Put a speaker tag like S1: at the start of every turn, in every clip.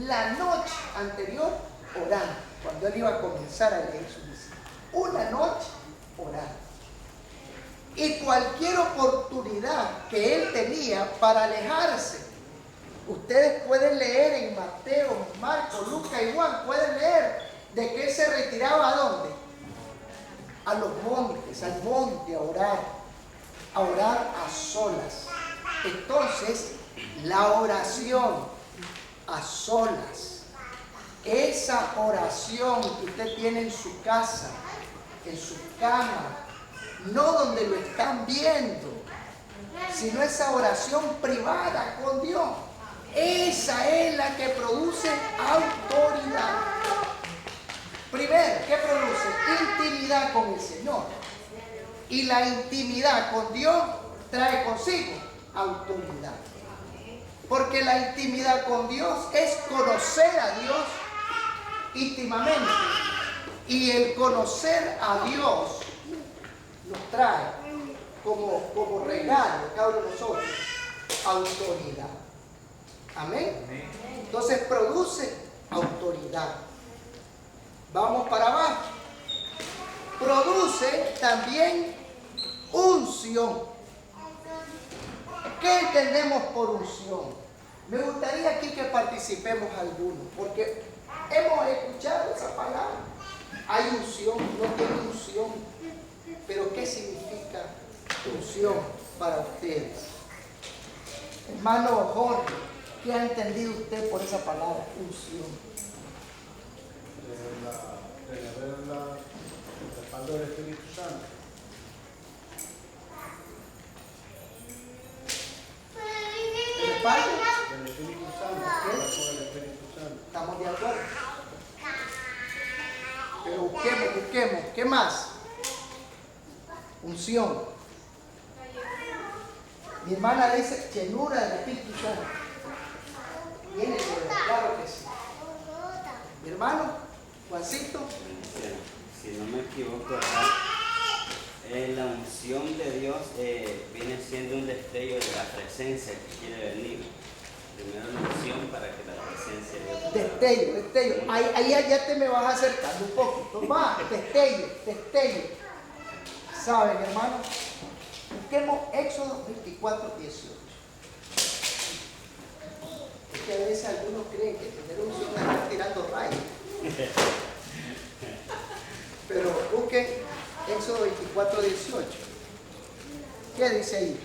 S1: la noche anterior orando, cuando él iba a comenzar a leer su misa. Una noche orando. Y cualquier oportunidad que él tenía para alejarse, ustedes pueden leer en Mateo, Marcos, Lucas y Juan, pueden leer de que él se retiraba ¿a dónde? A los montes, al monte a orar a solas. Entonces, la oración a solas, esa oración que usted tiene en su casa, en su cama, no donde lo están viendo, sino esa oración privada con Dios, esa es la que produce autoridad. Primero, ¿qué produce? Intimidad con el Señor. Y la intimidad con Dios trae consigo autoridad. Porque la intimidad con Dios es conocer a Dios íntimamente. Y el conocer a Dios nos trae como regalo cada uno de nosotros autoridad. Amén. Entonces produce autoridad. Vamos para abajo. Produce también unción. ¿Qué entendemos por unción? Me gustaría aquí que participemos algunos, porque hemos escuchado esa palabra. Hay unción, no tiene unción. Pero ¿qué significa unción para ustedes? Hermano Jorge, ¿qué ha entendido usted por esa palabra, unción?
S2: El respaldo del Espíritu Santo.
S1: ¿El respaldo?
S2: Del Espíritu Santo. Del Espíritu Santo.
S1: ¿Estamos de acuerdo? Pero busquemos. ¿Qué más? Unción. Mi hermana dice llenura del Espíritu Santo. Viene, claro que sí. Mi hermano, Juancito.
S3: Si no me equivoco, acá, la unción de Dios viene siendo un destello de la presencia que quiere venir. Primero la unción para que la presencia de Dios.
S1: Destello. Ahí ya te me vas acercando un poquito más. Destello. ¿Saben, hermano? Busquemos Éxodo 24, 18. Es que a veces algunos creen que tener unción es estar tirando rayos. Pero busquen Éxodo 24, 18. ¿Qué dice ahí?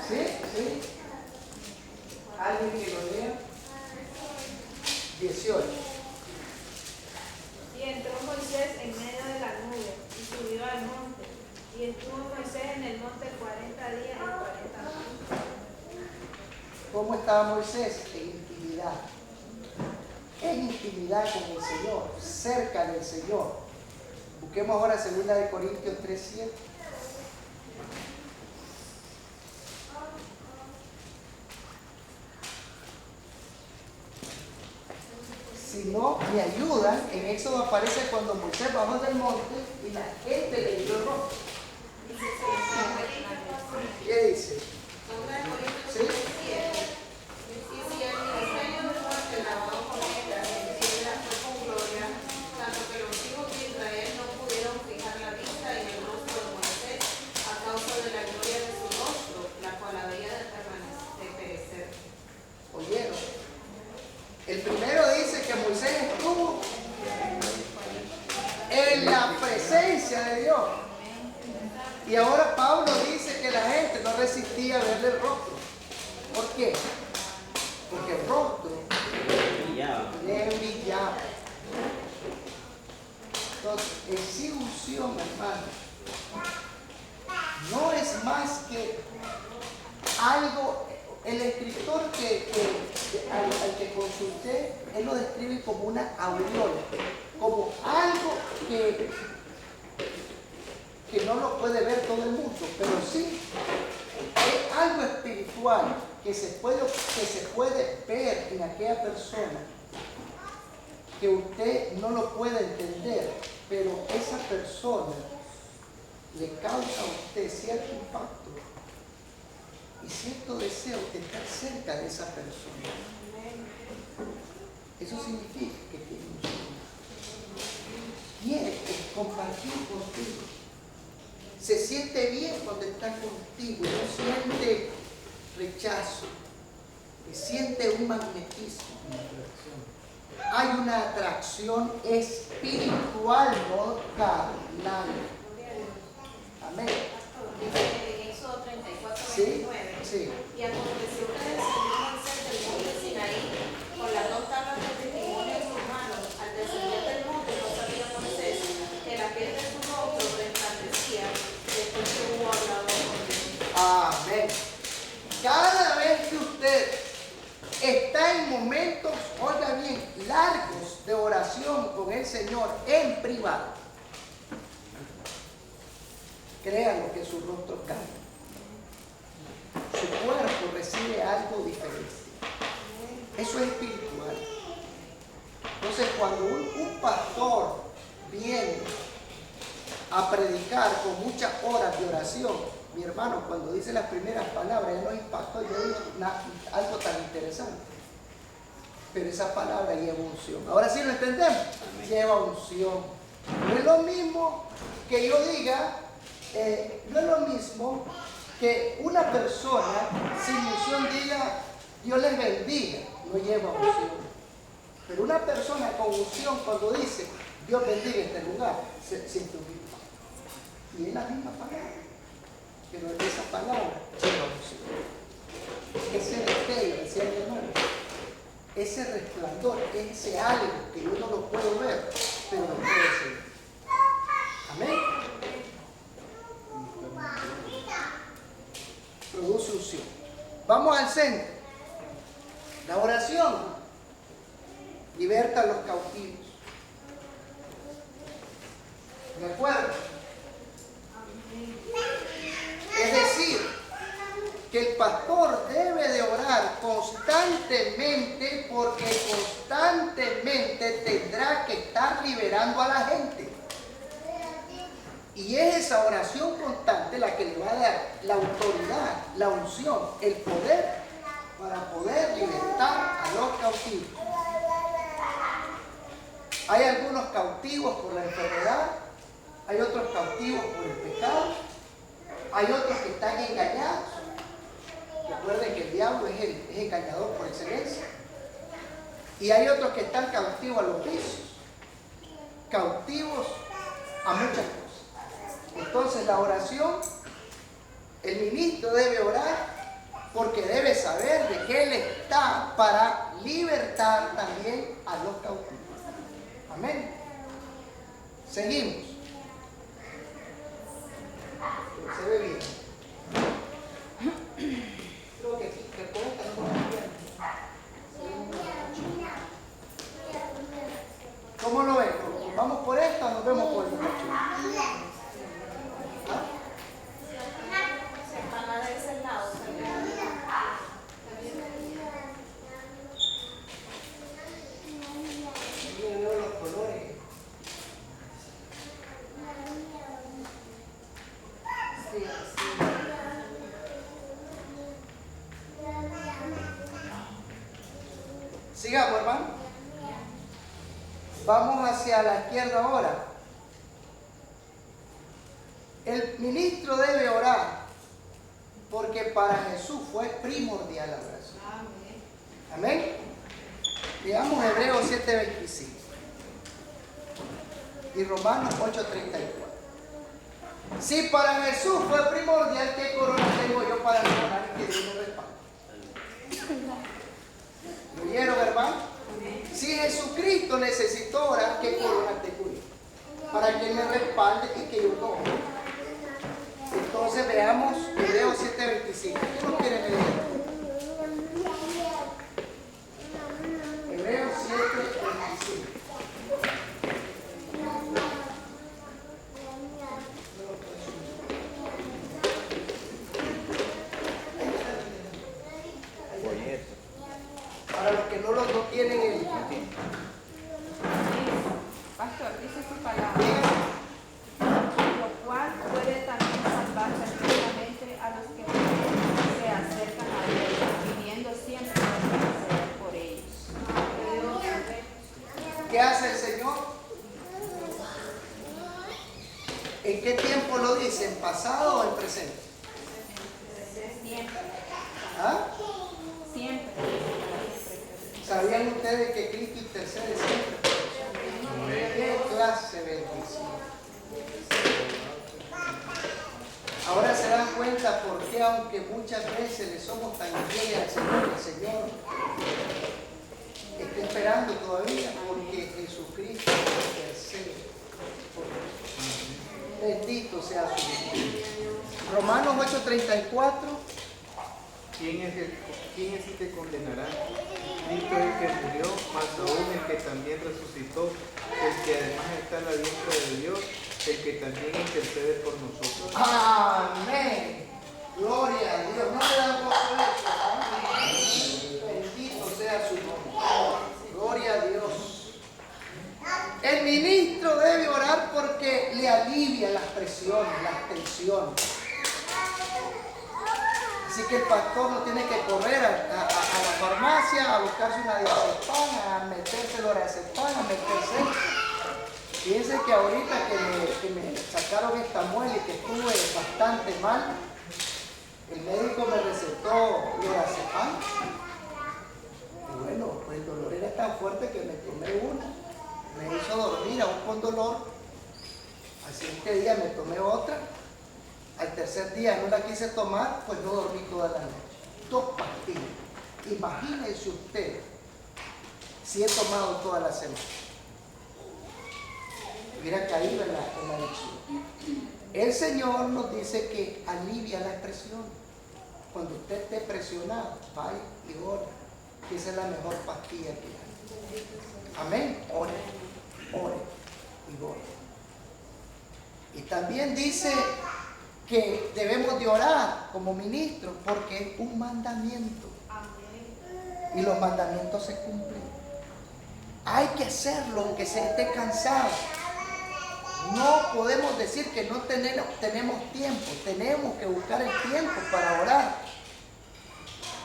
S1: ¿Sí? ¿Alguien que lo lea? 18.
S4: Y entró Moisés en medio de la nube y subió al monte. Y estuvo Moisés en el monte 40 días y 40 noches.
S1: ¿Cómo estaba Moisés? En intimidad. En intimidad con el Señor, cerca del Señor. Busquemos ahora 2 Corintios 3:7. Si no me ayudan, en Éxodo aparece cuando Moisés bajó del monte y la gente le dio el rostro. ¿Qué dice? ¿Sí? ¿Oyeron? El primero dice que Moisés estuvo en la presencia de Dios. Y ahora Pablo dice que la gente no resistía a verle el rostro. ¿Por qué? Porque el rostro le brillaba. Entonces, exhibición, hermano, no es más que algo. El escritor al que consulté, él lo describe como una aureola, como algo que no lo puede ver todo el mundo, pero sí es algo espiritual que se puede ver en aquella persona, que usted no lo puede entender, pero esa persona le causa a usted cierto impacto y cierto deseo de estar cerca de esa persona. significa que tiene unción. Quiere compartir contigo. Se siente bien cuando está contigo, no siente rechazo, siente un magnetismo. Hay una atracción espiritual, no carnal. Amén.
S5: Dice en Éxodo 34,
S1: Sí,
S5: 29.
S1: sí.
S5: Y aconteció que descendió Moisés del monte Sinaí con las dos tablas de testimonio en sus manos. Al descender del monte no sabía Moisés que la piel de su rostro resplandecía después que hubo hablado con Dios.
S1: Amén. Cada vez que usted está en momentos, oiga bien, largos de oración con el Señor en privado, créanlo que su rostro cambia. Su cuerpo recibe algo diferente. Eso es espiritual. Entonces, cuando un pastor viene a predicar con muchas horas de oración, mi hermano, cuando dice las primeras palabras, ya no impactó, yo digo algo tan interesante. Pero esa palabra lleva unción. Ahora sí lo entendemos.
S3: Amén.
S1: Lleva unción. No es lo mismo que yo diga, no es lo mismo que una persona sin unción diga, Dios les bendiga. No lleva unción. Pero una persona con unción, cuando dice, Dios bendiga este lugar, se siente un impacto. Y es la misma palabra. Pero en esa palabra lleva unción. Ese destello, decía mi hermano, ese resplandor, ese algo que yo no lo puedo ver, pero lo puedo sentir. Amén. Produce unción. Vamos al centro. La oración liberta a los cautivos. ¿De acuerdo? Es decir, que el pastor debe de orar constantemente, porque constantemente tendrá que estar liberando a la gente. Y es esa oración constante la que le va a dar la autoridad, la unción, el poder para poder libertar a los cautivos. Hay algunos cautivos por la enfermedad, hay otros cautivos por el pecado, hay otros que están engañados. Recuerden que el diablo es engañador por excelencia. Y hay otros que están cautivos a los vicios, cautivos a muchas cosas. Entonces la oración, el ministro debe orar porque debe saber de que él está para libertar también a los cautivos. Amén. Seguimos. Se ve bien. Creo que con esta no vamos bien. ¿Cómo lo ven? ¿Vamos por esta o nos vemos por el muchacho?
S5: Se van de ese lado.
S1: Yo veo los colores. Sí, sí. Sigamos, hermano. Vamos hacia la izquierda ahora. El ministro debe orar porque para Jesús fue primordial la oración. Amén. Veamos Hebreos 7:25 y Romanos 8:34. Si para Jesús fue primordial, ¿qué corona tengo yo para no orar y que Dios me respalde? ¿Lo oyeron, hermano? Si Jesucristo necesitó orar, ¿qué corona tengo yo? Para que Él me respalde y que yo no ore. Entonces veamos Hebreos 7:25. ¿Qué nos quiere leer? Hebreos 7:25. Para los que no lo tienen en
S4: Pastor, dice su palabra, lo cual puede también salvar gratuitamente a los que se acercan a Él, pidiendo siempre interceder por ellos.
S1: qué hace el Señor? ¿En qué tiempo lo dice? ¿En pasado o en presente?
S4: Siempre.
S1: ¿Ah?
S4: Siempre.
S1: ¿Sabían ustedes que Cristo intercede siempre? ¿Qué clase de bendición? Ahora se dan cuenta por qué, aunque muchas veces le somos tan infieles al Señor, el Señor está esperando todavía, porque Jesucristo intercede por nosotros. Bendito sea su nombre. Romanos 8:34.
S6: ¿Quién es el que condenará? Cristo es el que murió, más aún el que también resucitó, el que además está a la diestra de Dios, el que también intercede por nosotros.
S1: Amén. Gloria a Dios. No le dan gozo a eso, ¿no? Bendito sea su nombre. Gloria a Dios. El ministro debe orar porque le alivia las presiones, las tensiones. Así que el pastor no tiene que correr a la farmacia a buscarse una diazepam, a meterse lorazepam, a meterse. Fíjense que ahorita que me sacaron esta muela y que estuve bastante mal, el médico me recetó lorazepam. Y bueno, pues el dolor era tan fuerte que me tomé una. Me hizo dormir aún con dolor. Al siguiente día me tomé otra. Al tercer día no la quise tomar, pues no dormí toda la noche. 2 pastillas. Imagínense usted si he tomado toda la semana. Hubiera caído en la adicción. El Señor nos dice que alivia la presión. Cuando usted esté presionado, vaya y ore. Que esa es la mejor pastilla que hay. Amén. Ore, ore y ore. Y también dice que debemos de orar como ministros porque es un mandamiento. Y los mandamientos se cumplen. Hay que hacerlo aunque se esté cansado. No podemos decir que no tenemos tiempo. Tenemos que buscar el tiempo para orar.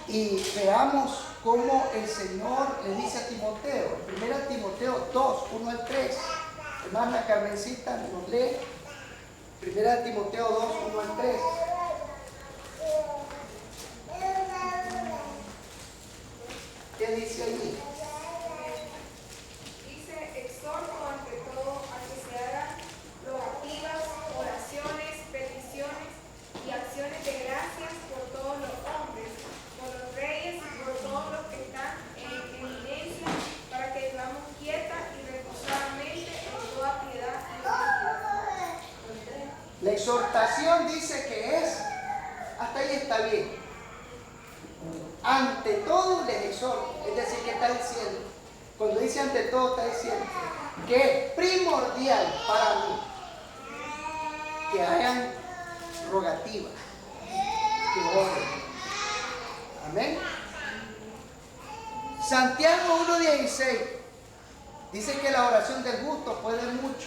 S1: Y veamos cómo el Señor le dice a Timoteo. 1 Timoteo 2, 1 al 3. Hermana Carmencita nos lee. 1 Timoteo 2, 1 al 3. ¿Qué dice allí?
S7: Dice, exhorto ante todo a que se hagan rogativas, oraciones, peticiones y acciones de gracias por todos los hombres, por los reyes y por todos los que están en eminencia, para que vivamos quieta y reposadamente en toda piedad y honestidad.
S1: La exhortación dice que es, hasta ahí está bien. Ante todo les exhorto, es decir, ¿qué está diciendo? Cuando dice ante todo está diciendo que es primordial para mí que hagan rogativas, que oren. Amén. Santiago 1:16 dice que la oración del justo puede mucho.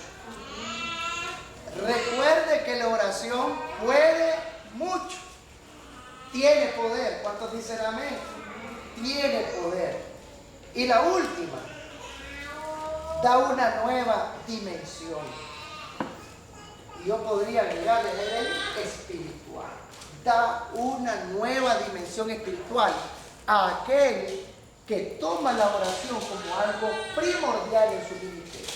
S1: Recuerde que la oración puede mucho. Tiene poder. ¿Cuántos dicen amén? Tiene poder. Y la última, da una nueva dimensión. Y yo podría agregarle espiritual. Da una nueva dimensión espiritual a aquel que toma la oración como algo primordial en su ministerio.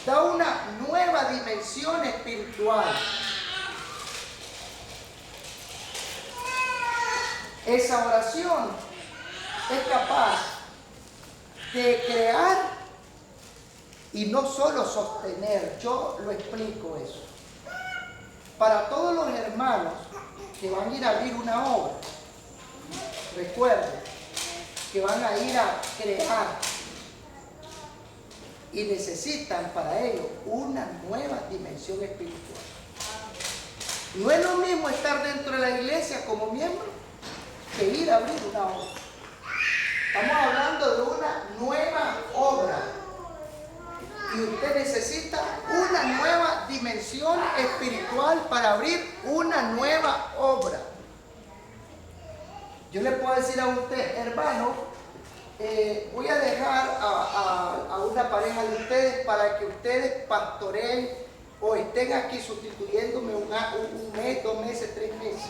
S1: Da una nueva dimensión espiritual. Esa oración es capaz de crear y no solo sostener. Yo lo explico eso. Para todos los hermanos que van a ir a abrir una obra, recuerden que van a ir a crear y necesitan para ello una nueva dimensión espiritual. No es lo mismo estar dentro de la iglesia como miembro que ir a abrir una obra. Estamos hablando de una nueva obra. Y usted necesita una nueva dimensión espiritual para abrir una nueva obra. Yo le puedo decir a usted, hermano, voy a dejar a una pareja de ustedes para que ustedes pastoreen o estén aquí sustituyéndome un mes, 2 meses, 3 meses.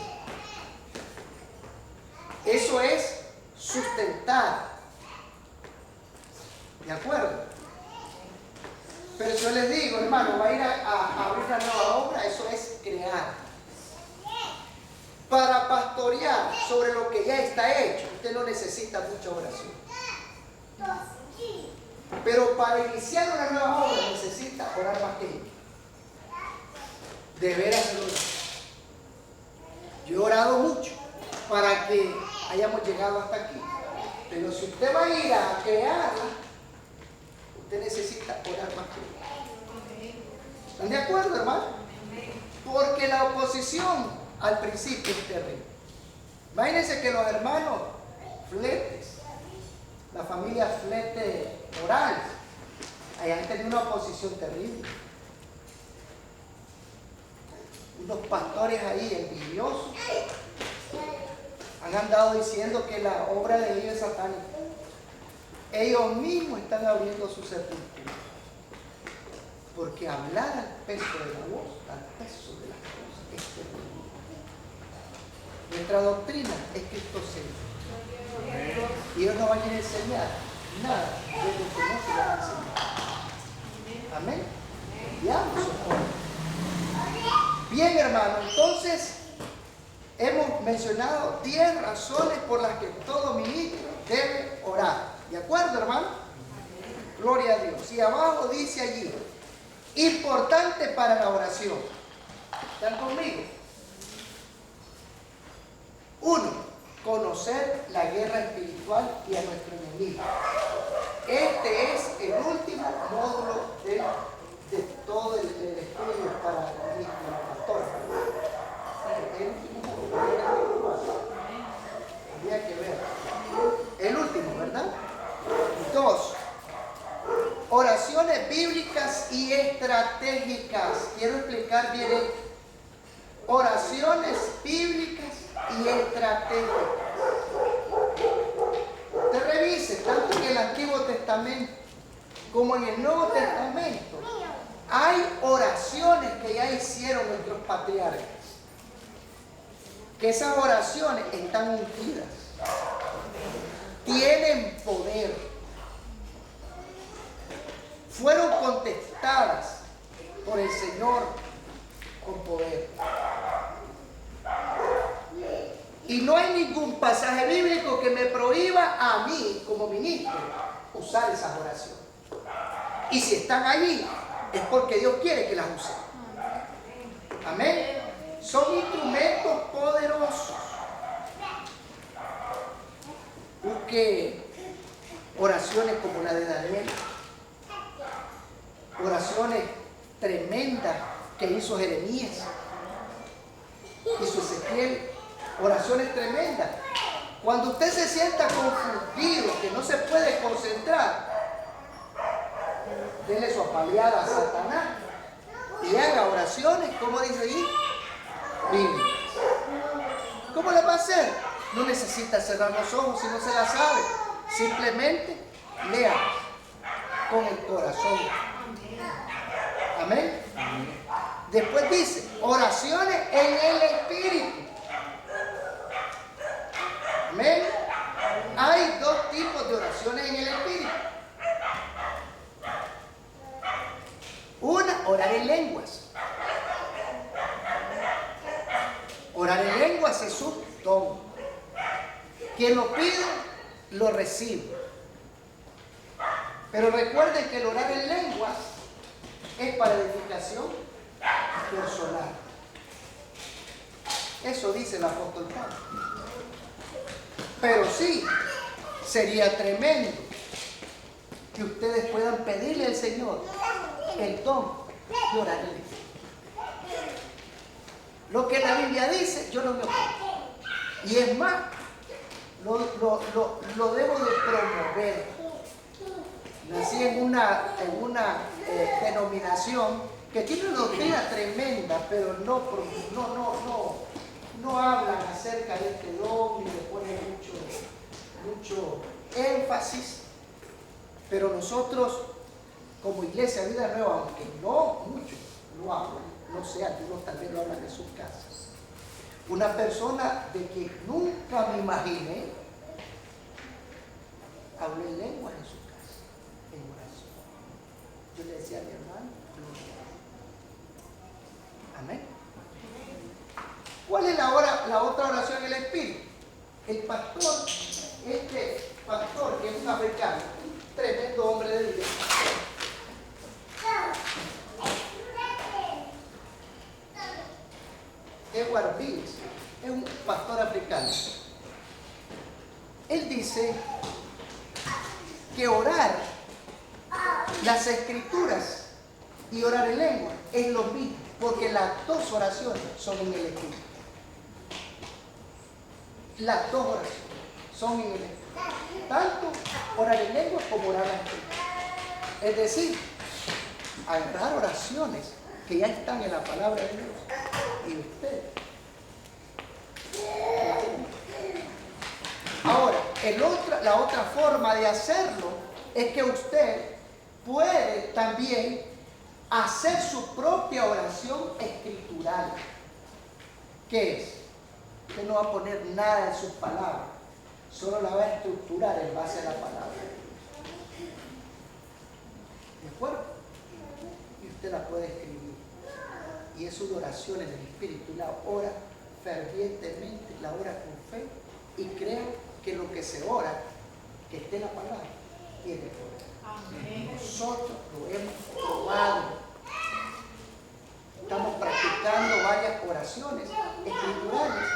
S1: Eso es sustentar. ¿De acuerdo? Pero yo les digo, hermano, va a ir a abrir una nueva obra, eso es crear. Para pastorear sobre lo que ya está hecho, usted no necesita mucha oración. Pero para iniciar una nueva obra necesita orar más que yo. De veras se lo digo. Yo he orado mucho para que hayamos llegado hasta aquí. Pero si usted va a ir a crearla, usted necesita orar más que yo. ¿Están de acuerdo, hermano? Porque la oposición al principio es terrible. Imagínense que los hermanos Fletes, la familia Flete Morales, hayan tenido una oposición terrible. Unos pastores ahí envidiosos han andado diciendo que la obra de ellos es satánica. Ellos mismos están abriendo su sepultura. Porque hablar al peso de la voz, al peso de las cosas, es terrible. Nuestra doctrina es Cristo Señor. Y ellos no van a enseñar nada de lo que no se van a enseñar. Amén. Diablo. Bien, hermano, entonces hemos mencionado 10 razones por las que todo ministro debe orar. ¿De acuerdo, hermano? Gloria a Dios. Y abajo dice allí, importante para la oración. ¿Están conmigo? 1. Conocer la guerra espiritual y a nuestro enemigo. Este es el último módulo de todo el estudio para la pastora. El último módulo. Habría que ver. El último, ¿verdad? 2. Oraciones bíblicas y estratégicas. Quiero explicar bien esto. Oraciones bíblicas y estratégicas. Usted revise, tanto en el Antiguo Testamento como en el Nuevo Testamento, hay oraciones que ya hicieron nuestros patriarcas. Que esas oraciones están ungidas. Tienen poder. Fueron contestadas por el Señor con poder. Y no hay ningún pasaje bíblico que me prohíba a mí, como ministro, usar esas oraciones. Y si están allí, es porque Dios quiere que las use. Amén. Son instrumentos poderosos. Busque oraciones como la de Daniel. Oraciones tremendas que hizo Jeremías. Hizo Ezequiel. Oraciones tremendas. Cuando usted se sienta confundido, que no se puede concentrar, déle su apaleada a Satanás y haga oraciones, como dice ahí, bíblicas. ¿Cómo le va a hacer? No necesita cerrar los ojos si no se la sabe. Simplemente lea con el corazón. Amén. Después dice, oraciones en el Espíritu. Amén. Hay 2 tipos de oraciones en el Espíritu. Una, orar en lenguas. Orar en lenguas es un don. Quien lo pide, lo recibe. Pero recuerden que el orar en lenguas es para edificación personal. Eso dice el apóstol Pablo. Pero sí, sería tremendo que ustedes puedan pedirle al Señor el don de orar en lenguas. Lo que la Biblia dice, yo no me opongo. Y es más, lo debo de promover. Nací en una denominación que tiene una doctrina tremenda, pero no hablan acerca de este don ni le ponen mucho énfasis. Pero nosotros como iglesia Vida Nueva, aunque no muchos lo hablan, no sé, algunos tal vez lo hablan en sus casas. Una persona de que nunca me imaginé habló en lenguas en su casa, en oración. Yo le decía a mi hermano, amén. ¿Cuál es la otra oración en el Espíritu? El pastor, este pastor que es un africano, un tremendo hombre de Dios, Edward Bills, es un pastor africano. Él dice que orar las escrituras y orar en lengua es lo mismo, porque las dos oraciones son en el Espíritu. Las dos oraciones son en el Espíritu. Tanto orar en lengua como orar en Espíritu. Es decir, agarrar oraciones que ya están en la palabra de Dios y usted. Ahora, la otra forma de hacerlo es que usted puede también hacer su propia oración escritural. ¿Qué es? Usted no va a poner nada en sus palabras, solo la va a estructurar en base a la palabra. ¿De acuerdo? Y usted la puede escribir. Y es una oración en el Espíritu, y la ora fervientemente, la ora con fe, y creo que lo que se ora, que esté en la palabra, tiene poder. Amén. Nosotros lo hemos probado. Estamos practicando varias oraciones escriturales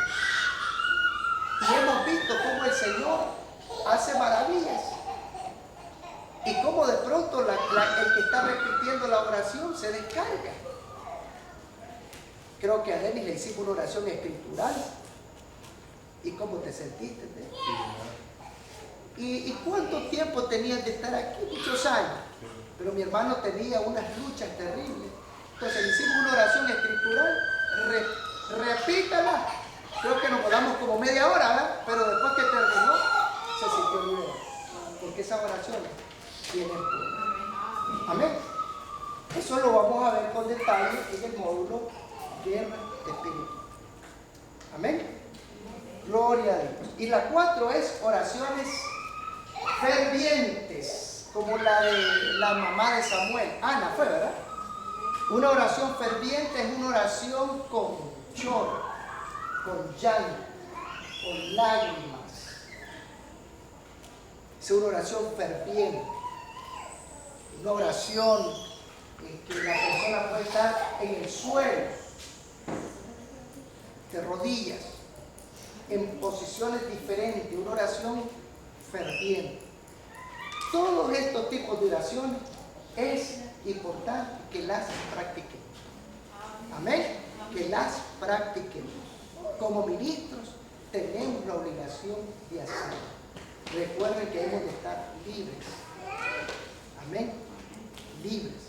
S1: y hemos visto cómo el Señor hace maravillas y cómo de pronto el que está repitiendo la oración se descarga. Creo que a Denis le hicimos una oración escritural. ¿Y cómo te sentiste? ¿Y cuánto tiempo tenías de estar aquí? Muchos años. Pero mi hermano tenía unas luchas terribles. Entonces le hicimos una oración escritural. Repítala. Creo que nos quedamos como media hora, ¿verdad? Pero después que terminó, se sintió liberado. Porque esas oraciones tienen poder. Amén. Eso lo vamos a ver con detalle en el módulo Guerra Espiritual. Amén. Gloria a Dios. Y la 4 es oraciones fervientes, como la de la mamá de Samuel. Ana fue, ¿verdad? Una oración ferviente es una oración con lloro, con llanto, con lágrimas. Es una oración ferviente. Una oración en que la persona puede estar en el suelo, de rodillas, en posiciones diferentes, una oración ferviente. Todos estos tipos de oraciones es importante que las practiquemos. Amén. Que las practiquemos. Como ministros tenemos la obligación de hacerlo. Recuerden que hemos de estar libres. Amén. Libres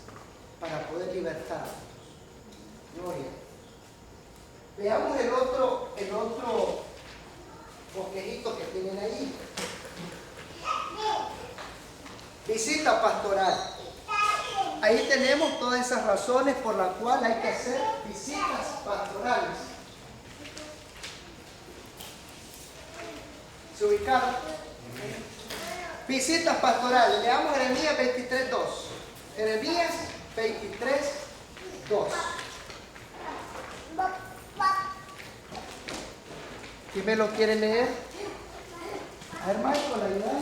S1: para poder libertarnos. Gloria. Veamos el otro bosquejito que tienen ahí. Visita pastoral. Ahí tenemos todas esas razones por las cuales hay que hacer visitas pastorales. ¿Se ubicaron? Visitas pastorales. Leamos Jeremías 23:2. Jeremías 23:2. ¿Quién me lo quiere leer? A ver, Michael, ayuda.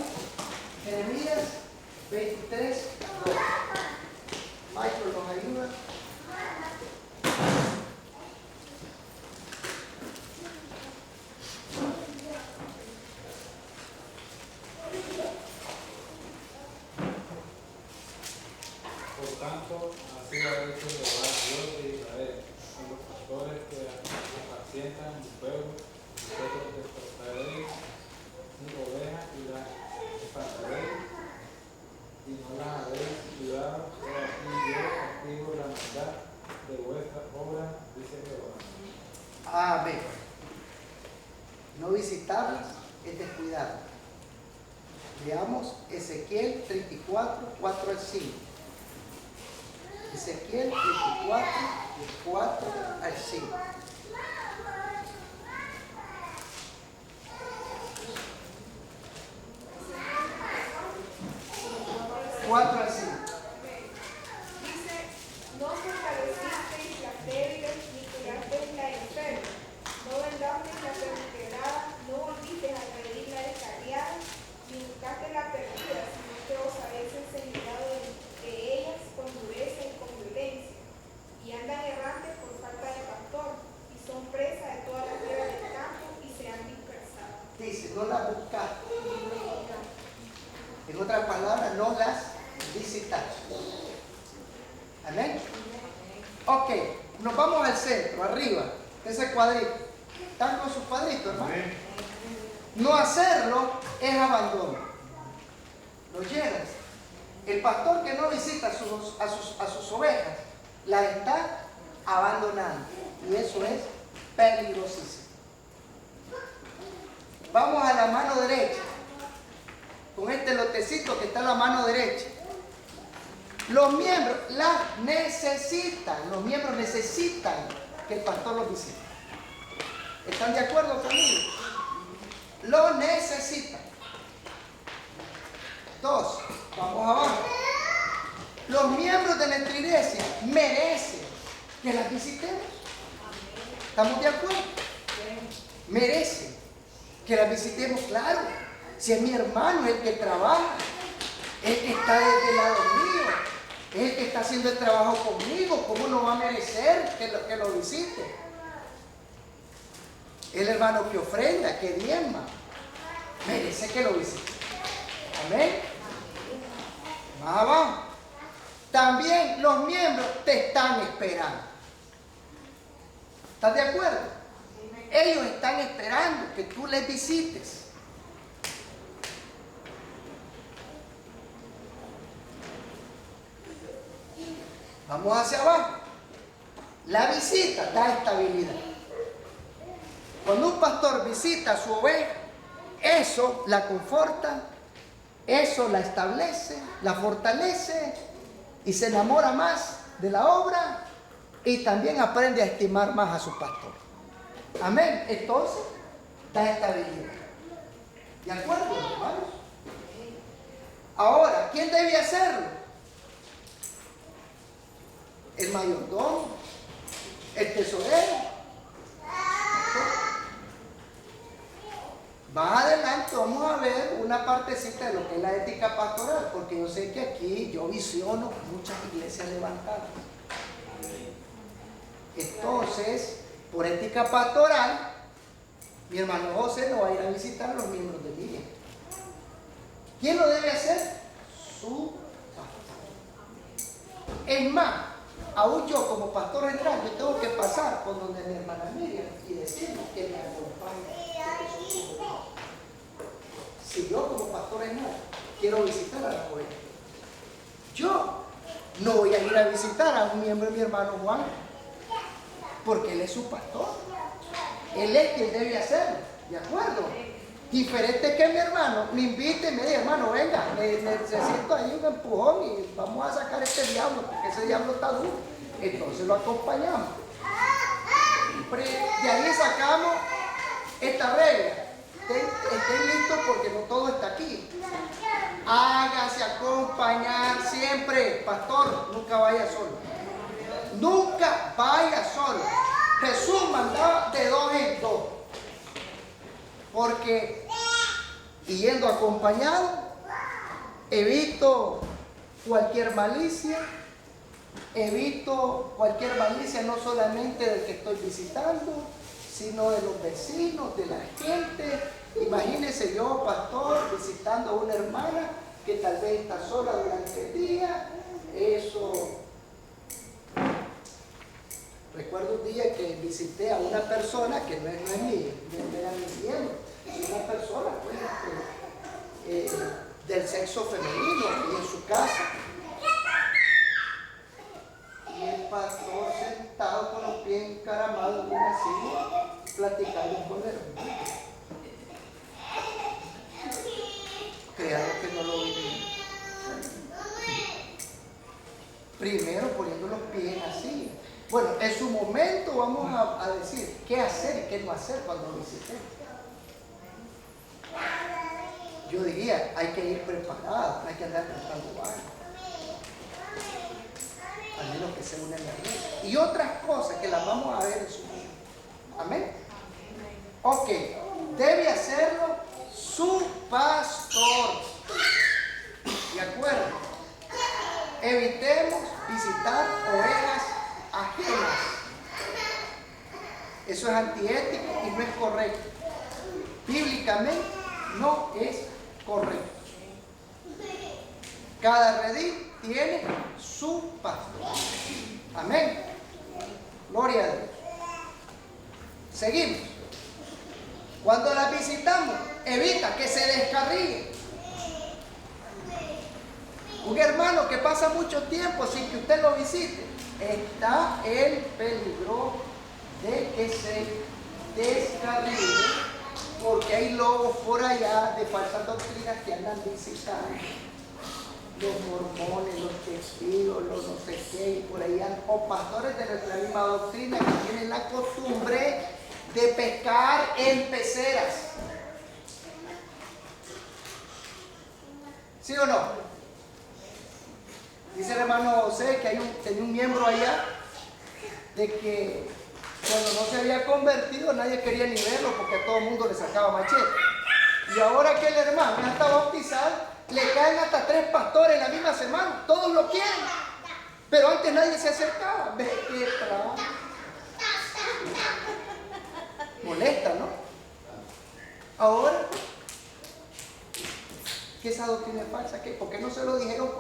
S1: Jeremías 23:2. Michael nos ayuda.
S8: Por tanto, así ha hecho Jehová, Dios de Israel, con los pastores que apacientan mi pueblo, vosotros destrozaréis mi oveja y la espantaréis, y no las habéis cuidado, he aquí yo castigo la maldad de vuestras obras, dice Jehová.
S1: Amén. No visitarlas es descuidarlas. Veamos Ezequiel 34, 4 al 5. Ezequiel 24, 4 al 5. 4 al 5.
S7: Dice, no fortalecisteis las débiles, ni curasteis la enferma, no vendasteis la perseverada, no volvisteis a pedir la descarriada, ni buscasteis la perdida, sino que os habéis enseñado de ellas con dureza y con violencia, y andan errantes por falta de pastor, y son presa de todas las fieras del campo, y se han dispersado.
S1: Dice, no las buscaste. En otras palabras, no las visitaste. Amén. Ok, nos vamos al centro, arriba, ese cuadrito. ¿Están con sus cuadritos, hermano? No hacerlo es abandono. Lo llenas. El pastor que no visita a sus ovejas, las está abandonando. Y eso es peligrosísimo. Vamos a la mano derecha. Con este lotecito que está en la mano derecha. Los miembros las necesitan. Los miembros necesitan que el pastor los visite. ¿Están de acuerdo conmigo? Lo necesitan. 2. Vamos abajo. Los miembros de nuestra iglesia merecen que las visitemos. ¿Estamos de acuerdo? Merecen que las visitemos, claro. Si es mi hermano, es el que trabaja, es el que está desde el lado mío, es el que está haciendo el trabajo conmigo, ¿cómo no va a merecer que lo visite? El hermano que ofrenda, que diezma, merece que lo visite. Amén. Más abajo. También los miembros te están esperando. ¿Estás de acuerdo? Ellos están esperando que tú les visites. Vamos hacia abajo. La visita da estabilidad. Cuando un pastor visita a su oveja, eso la conforta, eso la establece, la fortalece y se enamora más de la obra y también aprende a estimar más a su pastor. Amén. Entonces, da estabilidad. ¿De acuerdo, hermanos? Ahora, ¿quién debe hacerlo? El mayordomo, el tesorero. Más adelante vamos a ver una partecita de lo que es la ética pastoral, porque yo sé que aquí yo visiono muchas iglesias levantadas. Entonces, por ética pastoral, mi hermano José no va a ir a visitar a los miembros de mi iglesia. ¿Quién lo debe hacer? Su pastor. Es más, aún yo como pastor general, yo tengo que pasar por donde mi hermana Miriam y decirle que me acompañe. Si yo como pastor general quiero visitar a la oveja, yo no voy a ir a visitar a un miembro de mi hermano Juan, porque él es su pastor. Él es quien debe hacerlo, ¿de acuerdo? Diferente que mi hermano me invite y me diga, hermano, venga, necesito ahí un empujón y vamos a sacar este diablo, porque ese diablo está duro. Entonces lo acompañamos. De ahí sacamos esta regla. Estén listos porque no todo está aquí. Hágase acompañar siempre. Pastor, nunca vaya solo. Nunca vaya solo. Jesús mandaba de 2 en 2. Porque yendo acompañado, evito cualquier malicia no solamente del que estoy visitando, sino de los vecinos, de la gente. Imagínese yo, pastor, visitando a una hermana que tal vez está sola durante el día. Eso. Recuerdo un día que visité a una persona que no es mía, no era mi miembro, es una persona pues, del sexo femenino y en su casa. Y el pastor sentado con los pies encaramados en una silla, platicando con el hermano. Créanlo que no lo vi. Primero poniendo los pies en la silla. Bueno, en su momento vamos a decir qué hacer y qué no hacer cuando visitemos. Yo diría, hay que ir preparado, no hay que andar prestando baño. Al menos que sea una emergencia. Y otras cosas que las vamos a ver en su momento. Amén. Ok, debe hacerlo su pastor. ¿De acuerdo? Evitemos visitar ovejas ajenas. Eso es antiético y no es correcto. Bíblicamente no es correcto. Cada redil tiene su pastor. Amén. Gloria a Dios. Seguimos. Cuando las visitamos, evita que se descarríen. Un hermano que pasa mucho tiempo sin que usted lo visite, está el peligro de que se descarríe, porque hay lobos por allá de falsas doctrinas que andan visitando. Los mormones, los testigos, los no sé qué, y por ahí andan, o pastores de nuestra misma doctrina que tienen la costumbre de pescar en peceras. ¿Sí o no? Dice el hermano José que tenía un miembro allá de que cuando no se había convertido nadie quería ni verlo porque a todo el mundo le sacaba machete. Y ahora que el hermano ya está bautizado, le caen hasta 3 pastores en la misma semana. Todos lo quieren. Pero antes nadie se acercaba. ¿Ves qué trabajo? Molesta, ¿no? Ahora, que esa doctrina es falsa, ¿qué? ¿Por qué no se lo dijeron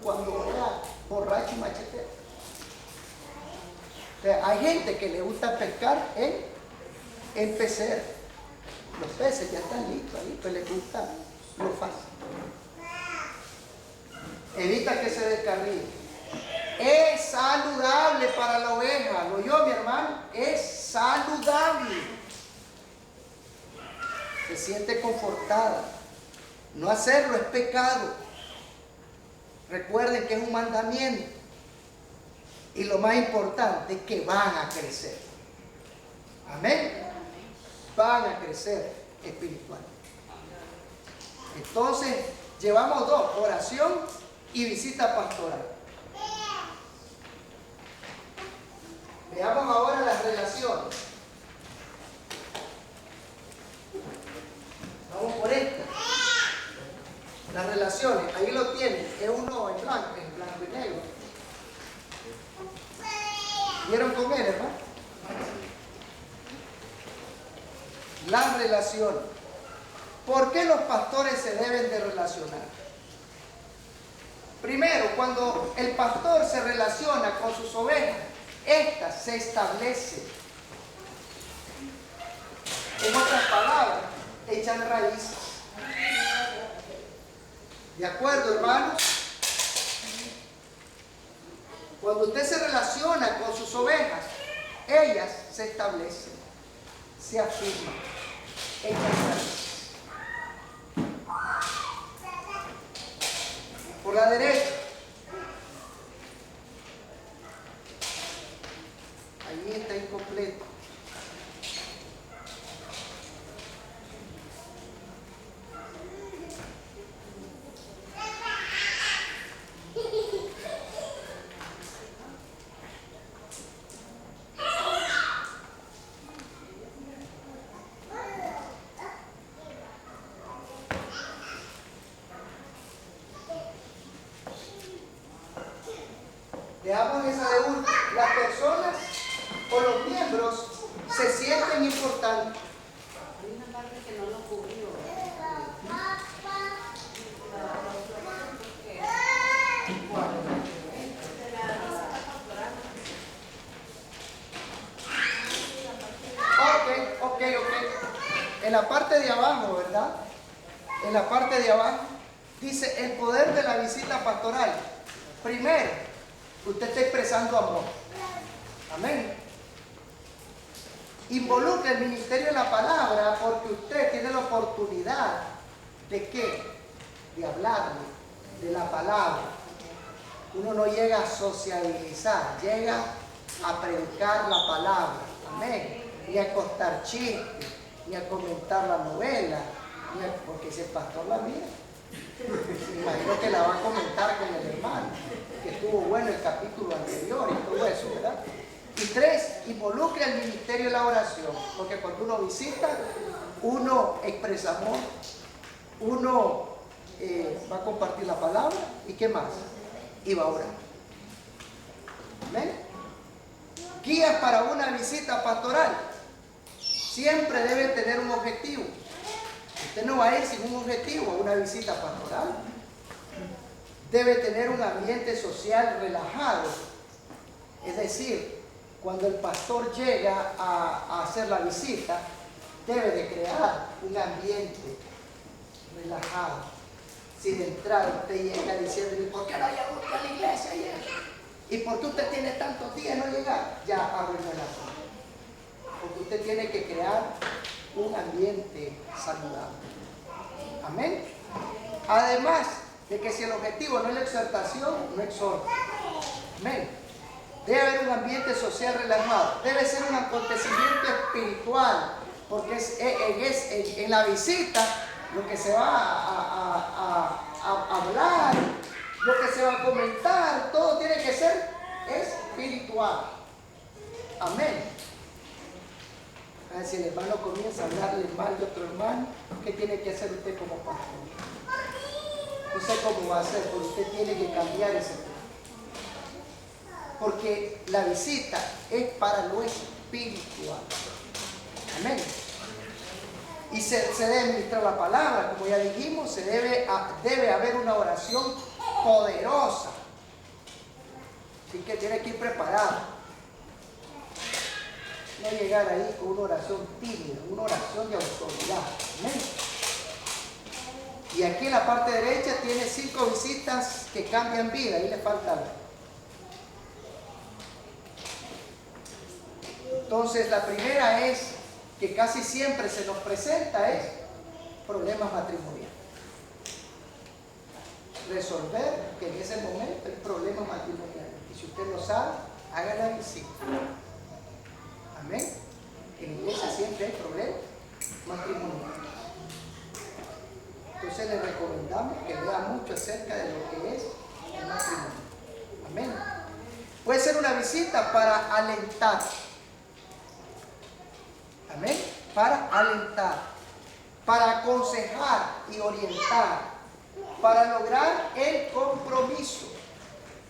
S1: cuando era borracho y machetero? O sea, hay gente que le gusta pescar en pecera. Los peces ya están listos ahí, pues les gusta lo fácil. Evita que se descarríe. Es saludable para la oveja. ¿Lo oyó, mi hermano? Es saludable. Se siente confortada. No hacerlo es pecado. Recuerden que es un mandamiento. Y lo más importante es que van a crecer. Amén. Van a crecer espiritualmente. Entonces, llevamos 2, oración y visita pastoral. Veamos ahora las relaciones. Vamos por esta. Las relaciones, ahí lo tienen, es uno en blanco y negro. ¿Vieron con él, hermano? Las relaciones. ¿Por qué los pastores se deben de relacionar? Primero, cuando el pastor se relaciona con sus ovejas, estas se establecen. En otras palabras, echan raíces. ¿De acuerdo, hermanos? Cuando usted se relaciona con sus ovejas, ellas se establecen, se afirman, echan raíces. Por la derecha, ahí está incompleto. Veamos esa de última. Las personas o los miembros se sienten importantes.
S5: Hay una parte que no lo cubrió.
S1: Ok. En la parte de abajo, ¿verdad? En la parte de abajo dice el poder de la visita pastoral. Primero, usted está expresando amor. Amén. Involucra el ministerio de la palabra porque usted tiene la oportunidad de ¿qué? De hablarle de la palabra. Uno no llega a sociabilizar, llega a predicar la palabra. Amén. Ni a contar chistes, ni a comentar la novela, porque si el pastor la mira, me imagino que la va a comentar con el hermano, que estuvo bueno el capítulo anterior y todo eso, ¿verdad? Y 3, involucra el ministerio de la oración, porque cuando uno visita, uno expresa amor, uno va a compartir la palabra, ¿y qué más? Y va a orar. ¿Amén? Guías para una visita pastoral. Siempre debe tener un objetivo. Usted no va a ir sin un objetivo a una visita pastoral. Debe tener un ambiente social relajado. Es decir, cuando el pastor llega a hacer la visita, debe de crear un ambiente relajado. Si de entrada usted llega diciendo, ¿por qué no llegó usted a la iglesia ayer? ¿Y por qué usted tiene tantos días de no llegar? Ya arruinó la cosa. Porque usted tiene que crear un ambiente saludable. Amén. Además de que si el objetivo no es la exhortación, no exhorta. Amén. Debe haber un ambiente social relajado. Debe ser un acontecimiento espiritual. Porque en la visita lo que se va a hablar, lo que se va a comentar, todo tiene que ser espiritual. Amén. Si el hermano comienza a hablarle mal de otro hermano, ¿qué tiene que hacer usted como pastor? No sé cómo va a hacer, pero usted tiene que cambiar ese tema. Porque la visita es para lo espiritual. Amén. Y se debe ministrar la palabra, como ya dijimos, debe haber una oración poderosa. Así que tiene que ir preparado. No llegar ahí con una oración tímida, una oración de autoridad. Amén. Y aquí en la parte derecha tiene 5 visitas que cambian vida. Ahí le falta algo. Entonces la primera es que casi siempre se nos presenta es problemas matrimoniales. Resolver que en ese momento hay problemas matrimoniales. Y si usted lo sabe, haga la visita. Amén. En la iglesia siempre hay problemas matrimoniales. Entonces le recomendamos que lea mucho acerca de lo que es el matrimonio. Amén. Puede ser una visita para alentar. Amén. Para alentar, para aconsejar y orientar, para lograr el compromiso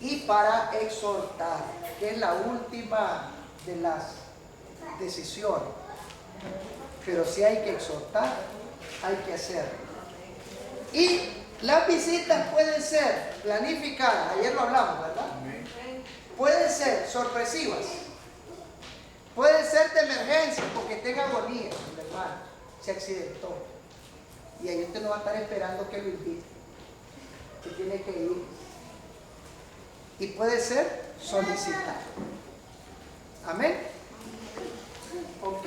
S1: y para exhortar, que es la última de las decisiones. Pero si hay que exhortar, hay que hacerlo. Y las visitas pueden ser planificadas, ayer lo hablamos, ¿verdad? Pueden ser sorpresivas. Puede ser de emergencia porque tenga agonía, el hermano se accidentó. Y ahí usted no va a estar esperando que lo invite. Que tiene que ir. Y puede ser solicitado. Amén. Ok.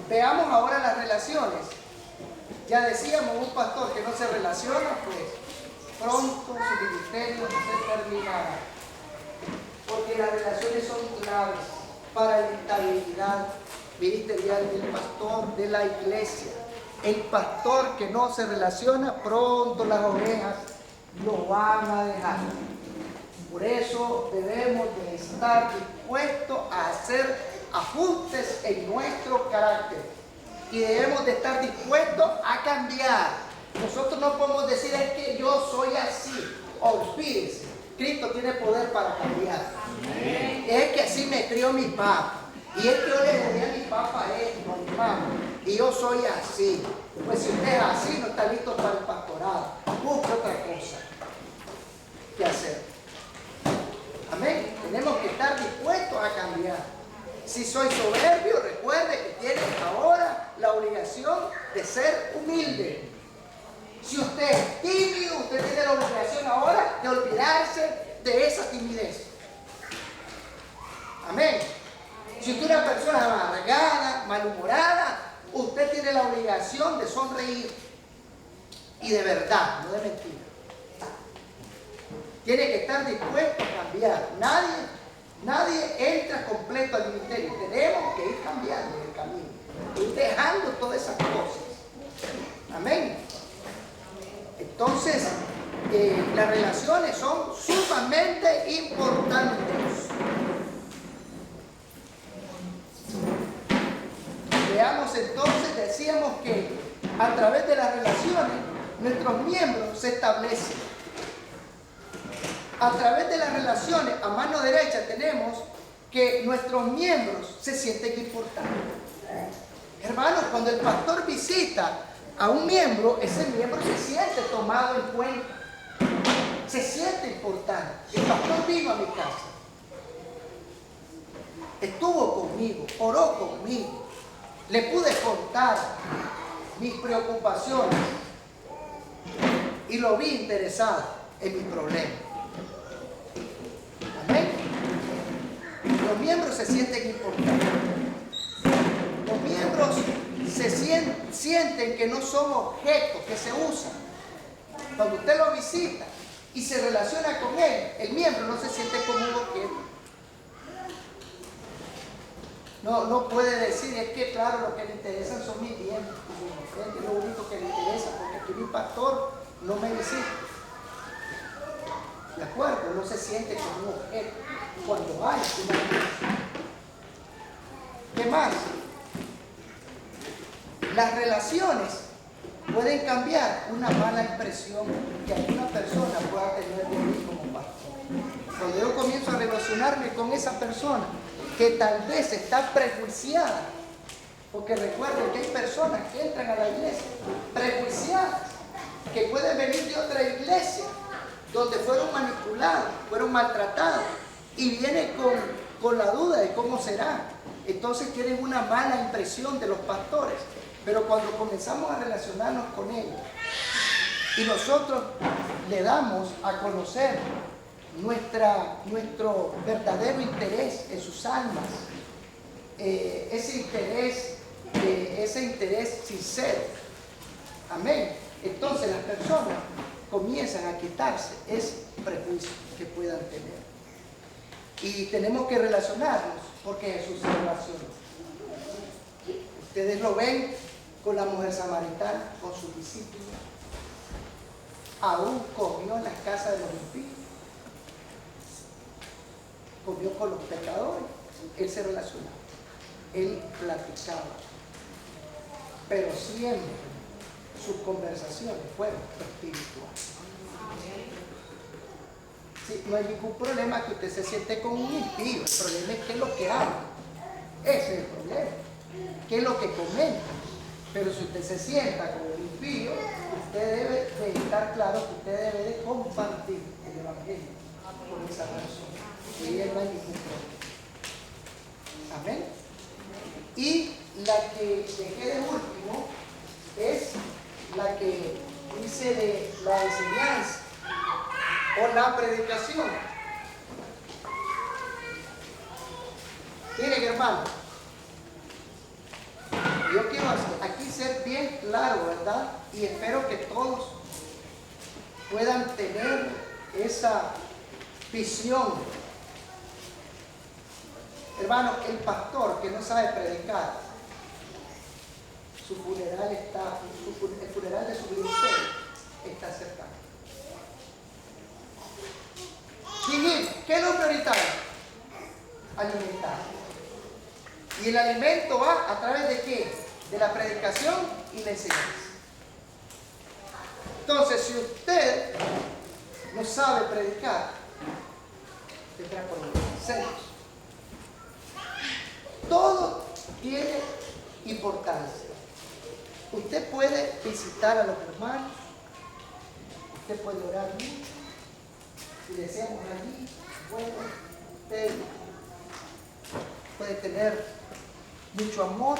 S1: Veamos ahora las relaciones. Ya decíamos, un pastor que no se relaciona, pues pronto su ministerio se terminará. Porque las relaciones son claves para la estabilidad ministerial del pastor de la iglesia. El pastor que no se relaciona, pronto las ovejas lo van a dejar. Por eso debemos de estar dispuestos a hacer ajustes en nuestro carácter. Y debemos de estar dispuestos a cambiar. Nosotros no podemos decir es que yo soy así. Olvídese. Cristo tiene poder para cambiar. Amén. Es que así me crió mi papá. Y es que yo le doy a mi papá esto, a mi mamá. Y yo soy así. Pues si usted es así, no está listo para el pastorado. Busca otra cosa que hacer. Amén. Tenemos que estar dispuestos a cambiar. Si soy soberbio, recuerde que tiene ahora la obligación de ser humilde. Si usted es tímido, usted tiene la obligación ahora de olvidarse de esa timidez. Amén. Si usted es una persona amargada, malhumorada, usted tiene la obligación de sonreír. Y de verdad, no de mentira. Tiene que estar dispuesto a cambiar. Nadie entra completo al ministerio. Tenemos que ir cambiando en el camino, ir dejando todas esas cosas. Amén. Entonces, las relaciones son sumamente importantes. Veamos entonces, decíamos que a través de las relaciones nuestros miembros se establecen. A través de las relaciones, a mano derecha tenemos que nuestros miembros se sienten importantes. Hermanos, cuando el pastor visita a un miembro, ese miembro se siente tomado en cuenta, se siente importante. El pastor vino a mi casa, estuvo conmigo, oró conmigo, le pude contar mis preocupaciones y lo vi interesado en mis problemas. Amén. Los miembros se sienten importantes. Los miembros se sienten que no son objetos que se usan. Cuando usted lo visita y se relaciona con él, el miembro no se siente como un objeto. No puede decir, es que claro, lo que le interesan son mis bienes, es lo único que le interesa, porque aquí mi pastor no me visita. ¿De acuerdo? No se siente como un objeto cuando hay una relación. ¿Qué más? Las relaciones pueden cambiar una mala impresión que alguna persona pueda tener de mí como pastor. Cuando yo comienzo a relacionarme con esa persona que tal vez está prejuiciada, porque recuerden que hay personas que entran a la iglesia prejuiciadas, que pueden venir de otra iglesia donde fueron manipulados, fueron maltratados y vienen con la duda de cómo será. Entonces tienen una mala impresión de los pastores. Pero cuando comenzamos a relacionarnos con ellos y nosotros le damos a conocer nuestro verdadero interés en sus almas, ese interés sincero, amén, entonces las personas comienzan a quitarse ese prejuicio que puedan tener. Y tenemos que relacionarnos porque Jesús se relaciona. Ustedes lo ven con la mujer samaritana, con sus discípulos. Aún comió en las casas de los impíos. Comió con los pecadores. Él se relacionaba. Él platicaba. Pero siempre sus conversaciones fueron espirituales. Sí, no hay ningún problema que usted se siente con un impío. El problema es qué es lo que habla. Ese es el problema. ¿Qué es lo que comenta? Pero si usted se sienta con el impío, usted debe de estar claro que usted debe de compartir el evangelio con esa persona. Y no hay ningún problema. Amén. Y la que dejé de último es la que dice de la enseñanza o la predicación. Miren, hermano, yo quiero aquí ser bien claro, ¿verdad? Y espero que todos puedan tener esa visión. Hermano, el pastor que no sabe predicar, el funeral de su ministerio está cercano. Dijimos, ¿qué es lo prioritario? Alimentar. Y el alimento va a través de ¿qué? De la predicación y la enseñanza. Entonces, si usted no sabe predicar, tendrá problemas serios. Todo tiene importancia. Usted puede visitar a los hermanos, usted puede orar mucho, si deseamos allí, bueno, usted puede tener mucho amor,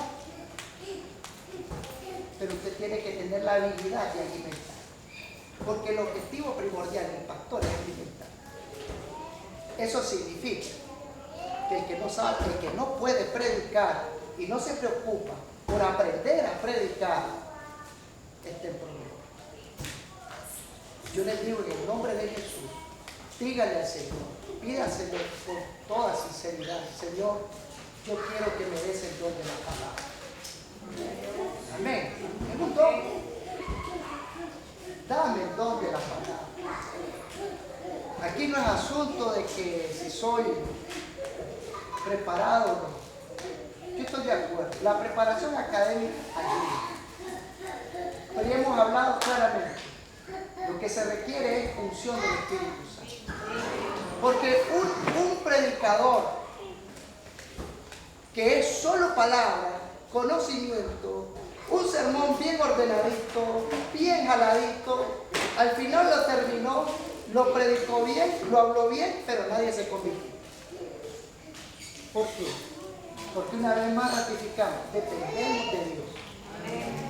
S1: pero usted tiene que tener la habilidad de alimentar, porque el objetivo primordial del pastor es alimentar. Eso significa que el que no sabe, el que no puede predicar y no se preocupa por aprender a predicar, está en problema. Yo les digo en el nombre de Jesús, dígale al Señor, pídaselo con toda sinceridad. Señor, yo quiero que me des el don de la palabra. Amén. Es un don. Dame el don de la palabra. Aquí no es asunto de que si soy preparado o no. Yo estoy de acuerdo. La preparación académica ayuda. Pero ya hemos hablado claramente. Lo que se requiere es unción del Espíritu Santo. Porque un predicador que es solo palabra, conocimiento, un sermón bien ordenadito, bien jaladito, al final lo terminó, lo predicó bien, lo habló bien, pero nadie se convirtió. ¿Por qué? Porque una vez más ratificamos, dependemos de Dios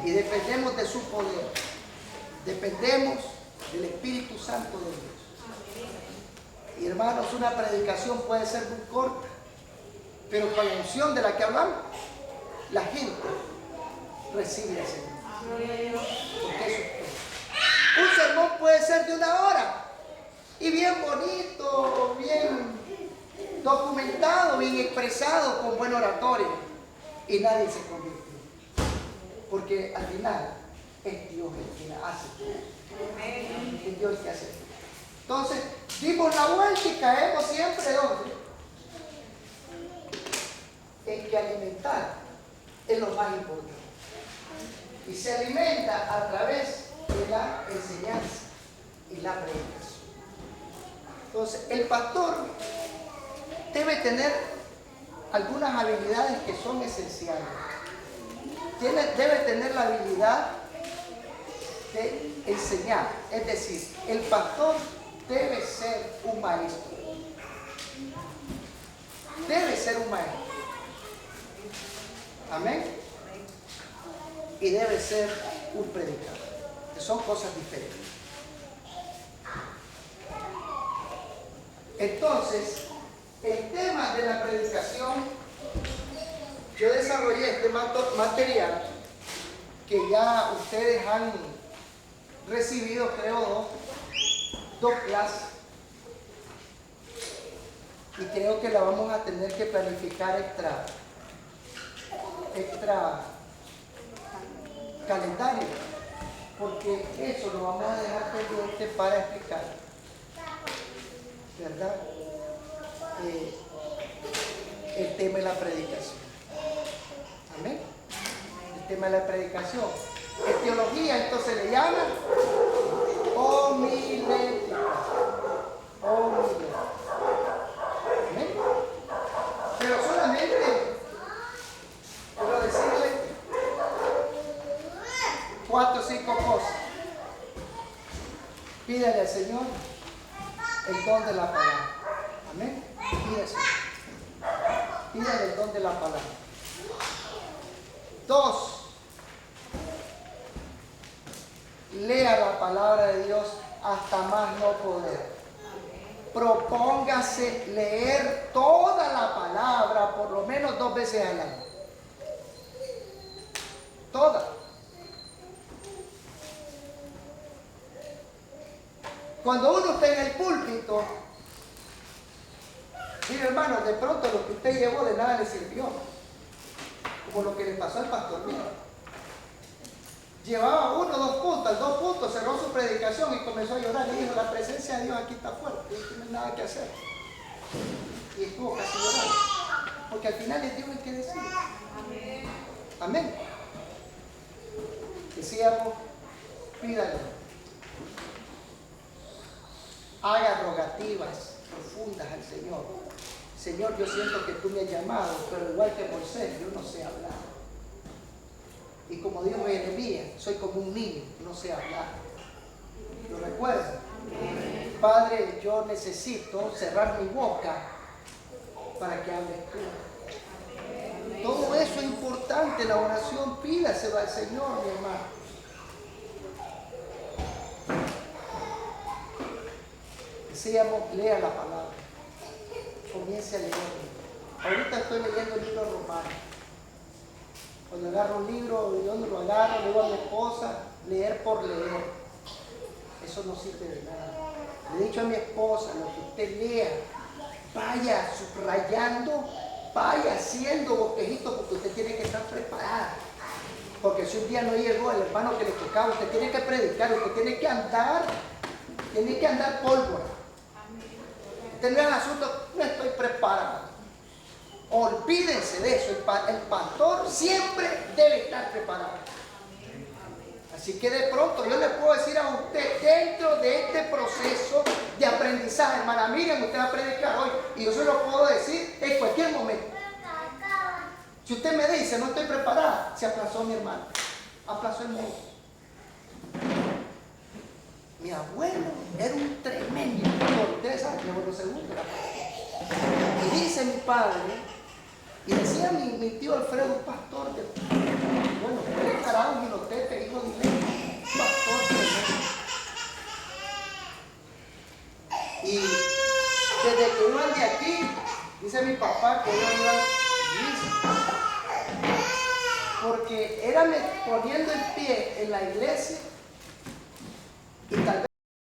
S1: y dependemos de su poder, dependemos del Espíritu Santo de Dios. Y hermanos, una predicación puede ser muy corta, pero con la unción de la que hablamos, la gente recibe al Señor. Porque eso es todo. Un sermón puede ser de 1 hora y bien bonito, bien documentado, bien expresado, con buen oratorio, y nadie se convirtió. Porque al final es Dios el que hace todo. Es Dios el que hace todo. Entonces, dimos la vuelta y caemos siempre ¿dónde? En que alimentar es lo más importante. Y se alimenta a través de la enseñanza y la predicación. Entonces, el pastor debe tener algunas habilidades que son esenciales. Debe tener la habilidad de enseñar. Es decir, el pastor debe ser un maestro. Debe ser un maestro. Amén. Y debe ser un predicador. Que son cosas diferentes. Entonces, el tema de la predicación, yo desarrollé este material que ya ustedes han recibido, creo, dos clases. Y creo que la vamos a tener que planificar extra calendario, porque eso lo vamos a dejar pendiente para explicar, ¿verdad? El tema de la predicación. Amén. El tema de la predicación. En teología esto se le llama homilética. Homilética. Amén. Pero solamente quiero decirle 4 o 5 cosas. Pídale al Señor el don de la palabra. Amén. Pídale el don de la palabra. 2. Lea la palabra de Dios hasta más no poder. Propóngase leer toda la palabra por lo menos 2 veces al año. Toda. Cuando uno está en el púlpito, mire hermano, de pronto lo que usted llevó de nada le sirvió. Como lo que le pasó al pastor mío. Llevaba 1 o 2 puntos, al 2 puntos cerró su predicación y comenzó a llorar. Le dijo, la presencia de Dios aquí está fuerte, no tiene nada que hacer. Y estuvo casi llorando. Porque al final es Dios el que decide. Amén. Amén. Decíamos, pídale. Haga rogativas profundas al Señor. Señor, yo siento que tú me has llamado, pero igual que Moisés, yo no sé hablar. Y como dijo Jeremías, soy como un niño, no sé hablar. ¿Lo recuerdan? Padre, yo necesito cerrar mi boca para que hables tú. Todo eso es importante, la oración, pídaselo al Señor, mi hermano. Decíamos, lea la palabra. Comience a leer. Ahorita estoy leyendo el libro romano. Cuando agarro un libro, yo no lo agarro, le digo a mi esposa, leer por leer. Eso no sirve de nada. Le he dicho a mi esposa, lo que usted lea, vaya subrayando, vaya haciendo bosquejitos, porque usted tiene que estar preparada. Porque si un día no llegó el hermano que le tocaba, usted tiene que predicar, usted tiene que andar pólvora. Usted no es asunto, no estoy preparado. Olvídense de eso, el pastor siempre debe estar preparado. Así que de pronto yo le puedo decir a usted, dentro de este proceso de aprendizaje, hermana Miriam, usted va a predicar hoy, y yo se lo puedo decir en cualquier momento. Si usted me dice, no estoy preparada, se aplazó mi hermano, aplazó el mundo. Mi abuelo era un tremendo pastor, ustedes saben, mi abuelo segundo era pastor. Y dice mi padre, y decía mi tío Alfredo, un pastor, bueno, fue carajo, Minotete, hijo de Ilé, pastor tremendo. Y desde que iban de aquí, dice mi papá que ellos iban listos, porque era poniendo el pie en la iglesia y tal vez